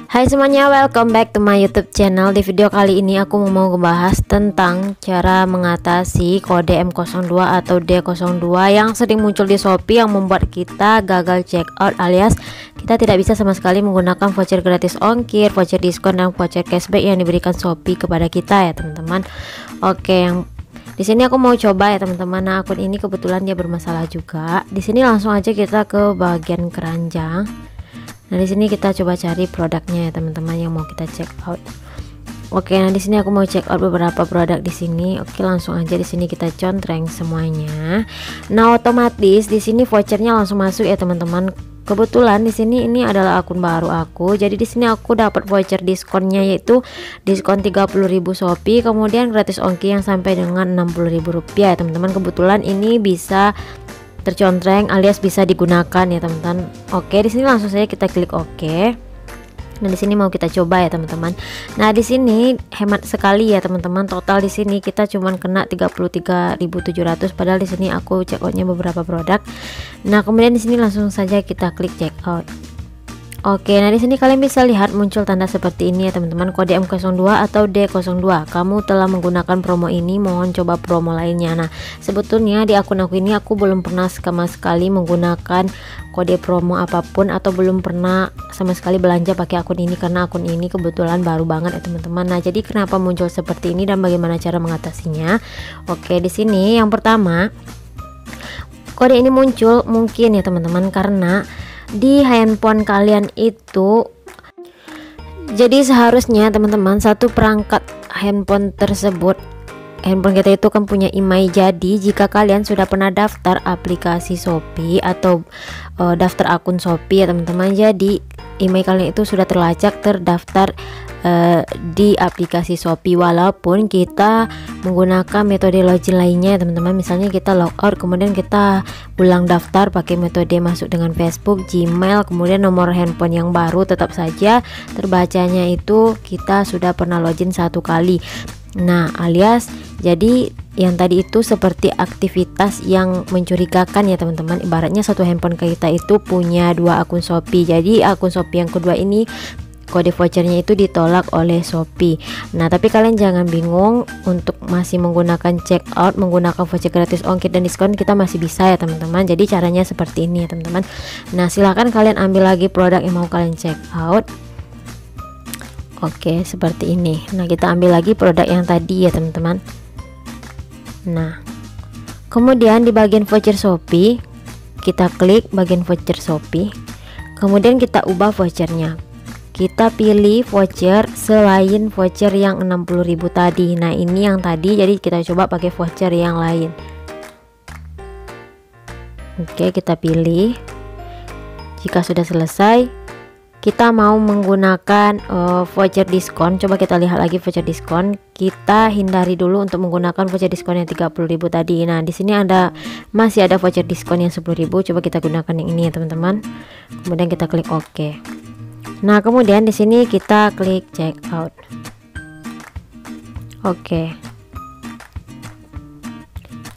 Hai semuanya, welcome back to my YouTube channel. Di video kali ini aku mau ngebahas tentang cara mengatasi kode M02 atau D02 yang sering muncul di Shopee yang membuat kita gagal checkout, alias kita tidak bisa sama sekali menggunakan voucher gratis ongkir, voucher diskon, dan voucher cashback yang diberikan Shopee kepada kita ya teman-teman. Oke, yang di sini aku mau coba ya teman-teman. Nah, akun ini kebetulan dia bermasalah juga. Di sini langsung aja kita ke bagian keranjang. Nah, di sini kita coba cari produknya ya teman-teman yang mau kita check out. Oke, nah di sini aku mau check out beberapa produk di sini. Oke, langsung aja di sini kita contreng semuanya. Nah, otomatis di sini vouchernya langsung masuk ya teman-teman. Kebetulan di sini ini adalah akun baru aku. Jadi di sini aku dapat voucher diskonnya, yaitu diskon 30.000 Shopee, kemudian gratis ongkir yang sampai dengan Rp60.000 ya teman-teman. Kebetulan ini bisa tercontreng alias bisa digunakan ya teman-teman. Oke, di sini langsung saja kita klik oke. Nah, di sini mau kita coba ya teman-teman. Nah, di sini hemat sekali ya teman-teman. Total di sini kita cuman kena 33.700, padahal di sini aku check outnya beberapa produk. Nah, kemudian di sini langsung saja kita klik check out. Oke, nah di sini kalian bisa lihat muncul tanda seperti ini ya teman-teman, kode M02 atau D02. Kamu telah menggunakan promo ini, mohon coba promo lainnya. Nah, sebetulnya di akun aku ini aku belum pernah sama sekali menggunakan kode promo apapun, atau belum pernah sama sekali belanja pakai akun ini, karena akun ini kebetulan baru banget ya teman-teman. Nah, jadi kenapa muncul seperti ini dan bagaimana cara mengatasinya? Oke, di sini yang pertama, kode ini muncul mungkin ya teman-teman karena di handphone kalian itu, jadi seharusnya teman-teman satu perangkat handphone tersebut, handphone kita itu kan punya IMEI. Jadi jika kalian sudah pernah daftar aplikasi Shopee atau daftar akun Shopee ya teman-teman, jadi IMEI kalian itu sudah terlacak terdaftar di aplikasi Shopee, walaupun kita menggunakan metode login lainnya ya teman-teman. Misalnya kita logout, kemudian kita ulang daftar pakai metode masuk dengan Facebook, Gmail, kemudian nomor handphone yang baru, tetap saja terbacanya itu kita sudah pernah login satu kali. Nah, alias jadi yang tadi itu seperti aktivitas yang mencurigakan ya teman-teman. Ibaratnya satu handphone kita itu punya dua akun Shopee. Jadi akun Shopee yang kedua ini kode vouchernya itu ditolak oleh Shopee. Nah, tapi kalian jangan bingung, untuk masih menggunakan checkout, menggunakan voucher gratis ongkir dan diskon kita masih bisa ya teman-teman. Jadi caranya seperti ini ya teman-teman. Nah, silahkan kalian ambil lagi produk yang mau kalian check out. Oke, seperti ini. Nah, kita ambil lagi produk yang tadi ya teman-teman. Nah, kemudian di bagian voucher Shopee kita klik bagian voucher Shopee, kemudian kita ubah vouchernya. Kita pilih voucher selain voucher yang 60.000 tadi. Nah, ini yang tadi, jadi kita coba pakai voucher yang lain. Oke, kita pilih. Jika sudah selesai, kita mau menggunakan voucher diskon. Coba kita lihat lagi voucher diskon. Kita hindari dulu untuk menggunakan voucher diskon yang 30.000 tadi. Nah, di sini masih ada voucher diskon yang 10.000. Coba kita gunakan yang ini ya teman-teman. Kemudian kita klik oke. Nah, kemudian di sini kita klik check out. Oke.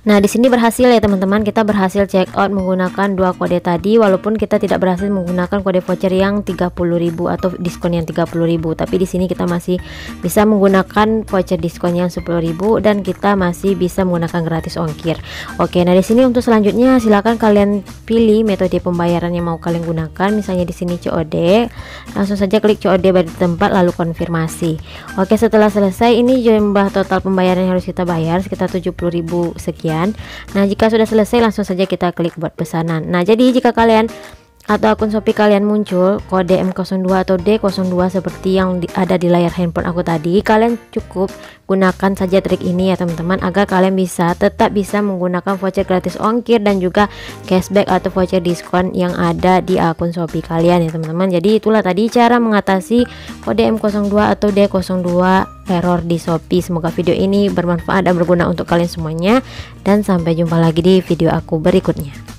Nah, di sini berhasil ya teman-teman, kita berhasil check out menggunakan dua kode tadi, walaupun kita tidak berhasil menggunakan kode voucher yang 30.000 atau diskon yang 30.000, tapi di sini kita masih bisa menggunakan voucher diskon yang 10.000 dan kita masih bisa menggunakan gratis ongkir. Oke, nah di sini untuk selanjutnya silakan kalian pilih metode pembayaran yang mau kalian gunakan. Misalnya di sini COD, langsung saja klik COD di tempat lalu konfirmasi. Oke, setelah selesai ini jumlah total pembayaran yang harus kita bayar sekitar 70.000 sekian. Nah, jika sudah selesai langsung saja kita klik buat pesanan. Nah, jadi jika kalian atau akun Shopee kalian muncul kode M02 atau D02 seperti yang ada di layar handphone aku tadi, kalian cukup gunakan saja trik ini ya teman-teman, agar kalian tetap bisa menggunakan voucher gratis ongkir dan juga cashback atau voucher diskon yang ada di akun Shopee kalian ya teman-teman. Jadi itulah tadi cara mengatasi kode M02 atau D02 error di Shopee. Semoga video ini bermanfaat dan berguna untuk kalian semuanya, dan sampai jumpa lagi di video aku berikutnya.